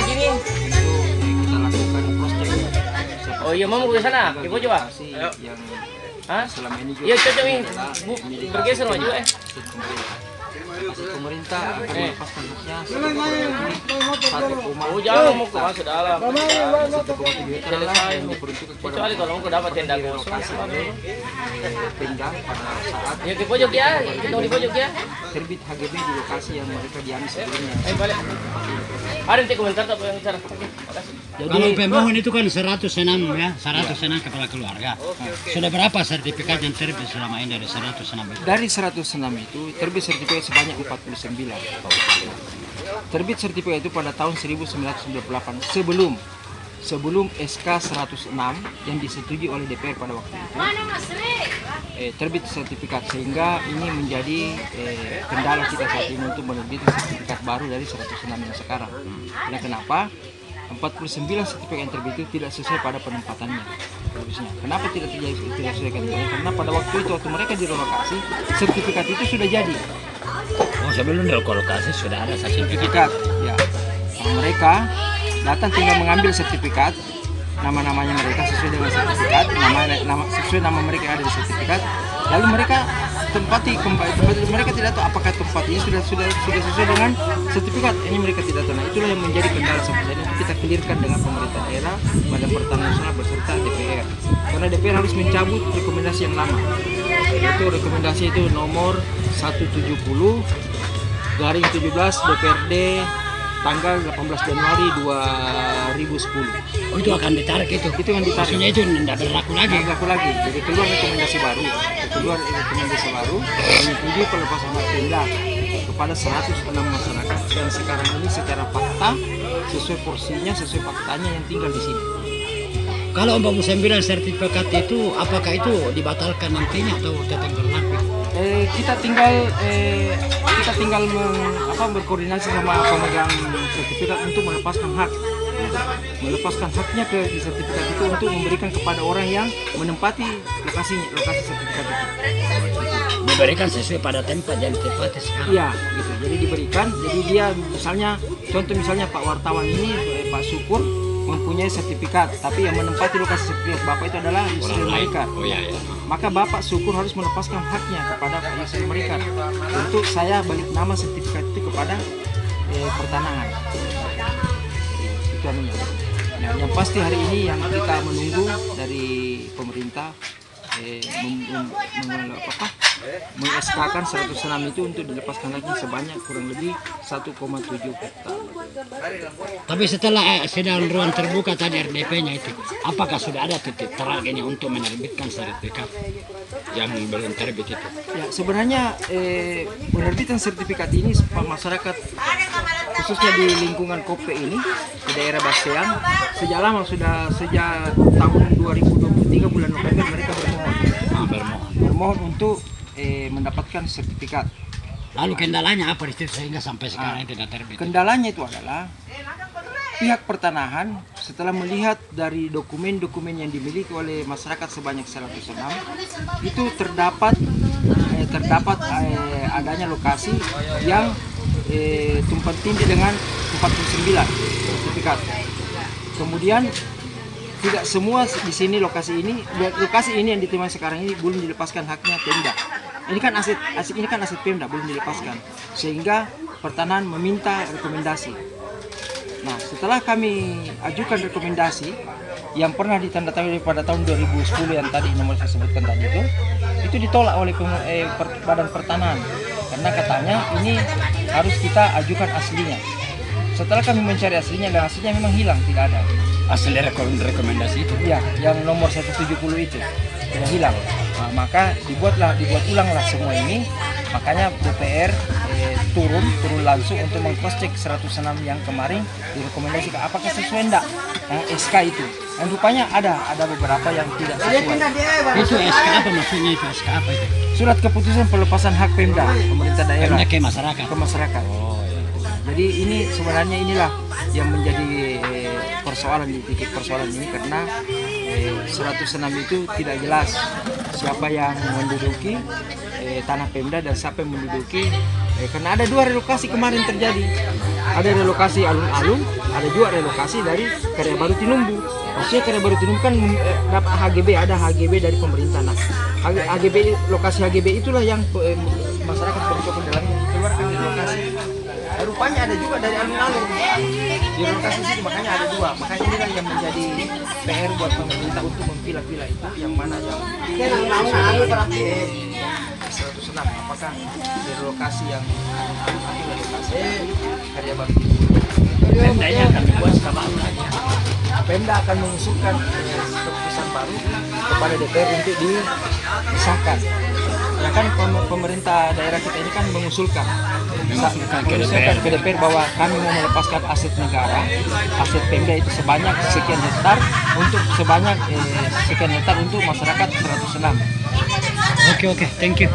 sini. Kita lakukan cross check. Oh iya, mau ke sana. Ibu coba. Yang Hah? selama ini juga Iya, cocok nih. Bu, bergeser maju pemerintah akan melepaskan haknya 1,7 Oh, jangan mau ke masuk dalam. juta lah yang diperuntukkan kepada Kecuali kalau mau dapat tenda kosong. lokasi oleh Pemda pada saat Ya di pojok ya, kita di pojok ya. terbit HGB di lokasi yang mereka diambil sebelumnya. Ayo balik. Ada nanti komentar tak yang bicara. Oke, makasih. Kalau pemohon itu kan 106 ya, 106 kepala keluarga. Sudah berapa sertifikat yang terbit selama ini dari 106 itu? Dari 106 itu terbit sertifikat sebanyak 49. Terbit sertifikat itu pada tahun 1998 sebelum SK 106 yang disetujui oleh DPR pada waktu itu. Terbit sertifikat sehingga ini menjadi kendala kita saat ini untuk menerbitkan sertifikat baru dari 106 yang sekarang. Karena kenapa? 49 sertifikat yang terbit itu tidak sesuai pada penempatannya. Kenapa tidak sesuai dengan karena pada waktu itu waktu mereka direlokasi sertifikat itu sudah jadi. Oh, sebelum relokasi sudah ada sertifikat. Ya. Nah, mereka datang tinggal mengambil sertifikat, nama-namanya mereka sesuai dengan sertifikat, sesuai nama mereka yang ada di sertifikat. Lalu mereka tempati mereka tidak tahu apakah tempat ini sudah sesuai dengan sertifikat. Ini mereka tidak tahu. Nah, itulah yang menjadi kendala sebenarnya itu kita clearkan dengan pemerintah daerah, Badan Pertanahan Nasional beserta DPR. Karena DPR harus mencabut rekomendasi yang lama. Itu rekomendasi itu nomor 170/17 DPRD tanggal 18 Januari 2010. Oh, itu akan ditarik itu. Itu yang ditarik. Maksudnya itu tidak berlaku lagi. Tidak berlaku lagi. Jadi keluar rekomendasi baru menyetujui pelepasan hak Pemda kepada 106 masyarakat dan sekarang ini secara fakta sesuai porsinya, sesuai faktanya yang tinggal di sini. Kalau 49 sertifikat itu apakah itu dibatalkan nantinya atau tetap berlaku? Kita tinggal berkoordinasi sama pemegang sertifikat untuk melepaskan haknya ke sertifikat itu untuk memberikan kepada orang yang menempati lokasi sertifikat itu. Diberikan sesuai pada tempat yang ditempati sekarang. Iya, gitu. Jadi diberikan. Jadi dia misalnya Pak wartawan ini Pak Syukur mempunyai sertifikat, tapi yang menempati lokasi sertifikat Bapak itu adalah Yusril Mereka. Oh iya, iya. Maka Bapak Syukur harus melepaskan haknya kepada Pak Yusril Mereka untuk saya balik nama sertifikat itu kepada pertanahan. Itu anunya. Nah, yang pasti hari ini yang kita menunggu dari pemerintah meng-SK-kan 106 itu untuk dilepaskan lagi sebanyak kurang lebih 1,7 hektar. Tapi setelah sidang ruang terbuka tadi RDP-nya itu, apakah sudah ada titik terang ini untuk menerbitkan sertifikat yang belum terbit itu? Ya, sebenarnya penerbitan sertifikat ini masyarakat khususnya di lingkungan Kope ini di daerah Baseang sejak tahun 2023 bulan November mereka bermohon untuk mendapatkan sertifikat. Lalu kendalanya apa itu sehingga sampai sekarang tidak terbit? Kendalanya itu adalah pihak pertanahan setelah melihat dari dokumen-dokumen yang dimiliki oleh masyarakat sebanyak 106 itu terdapat adanya lokasi yang tumpang tindih dengan 49 sertifikat. Kemudian tidak semua di sini lokasi ini yang diterima sekarang ini belum dilepaskan haknya Pemda. Ini kan aset Pemda belum dilepaskan, sehingga pertanahan meminta rekomendasi. Nah, setelah kami ajukan rekomendasi yang pernah ditandatangani pada tahun 2010 yang tadi nomor saya sebutkan tadi itu ditolak oleh Badan Pertanahan karena katanya ini harus kita ajukan aslinya. Setelah kami mencari aslinya dan aslinya memang hilang, tidak ada. Asli rekomendasi itu? Ya, yang nomor 170 itu sudah hilang. Nah, maka dibuat ulanglah semua ini. Makanya DPR turun langsung untuk meng-cross-check 106 yang kemarin direkomendasikan apakah sesuai enggak SK itu. Dan rupanya ada beberapa yang tidak sesuai. Itu SK apa maksudnya itu? SK apa itu? Surat keputusan pelepasan hak Pemda pemerintah daerah ke masyarakat. Ke masyarakat. Oh, ya. Jadi ini sebenarnya inilah yang menjadi titik persoalan ini karena 106 itu tidak jelas siapa yang menduduki tanah Pemda dan siapa yang menduduki karena ada 2 relokasi kemarin terjadi. Ada relokasi alun-alun, ada juga relokasi dari Karya Baru Tinumbu. Maksudnya Karya Baru Tinumbu kan dapat HGB, ada HGB dari pemerintah. Nah, HGB, lokasi HGB itulah yang masyarakat berkumpul dalamnya dikeluarkan di lokasi. Rupanya ada juga dari alun-alun di lokasi situ, makanya ada 2. Makanya inilah yang menjadi PR buat pemerintah untuk mempilah-pilah itu yang mana yang 106 apakah di lokasi yang atau lokasi Karya Baru Tinumbu. Pemdanya akan dibuat skala aja. Pemda akan mengusulkan keputusan baru kepada DPR untuk disahkan. Ya kan pemerintah daerah kita ini kan mengusulkan ke DPR bahwa kami mau melepaskan aset negara, aset Pemda itu sebanyak sekian hektar untuk sebanyak sekian hektar untuk masyarakat 106. Oke, thank you.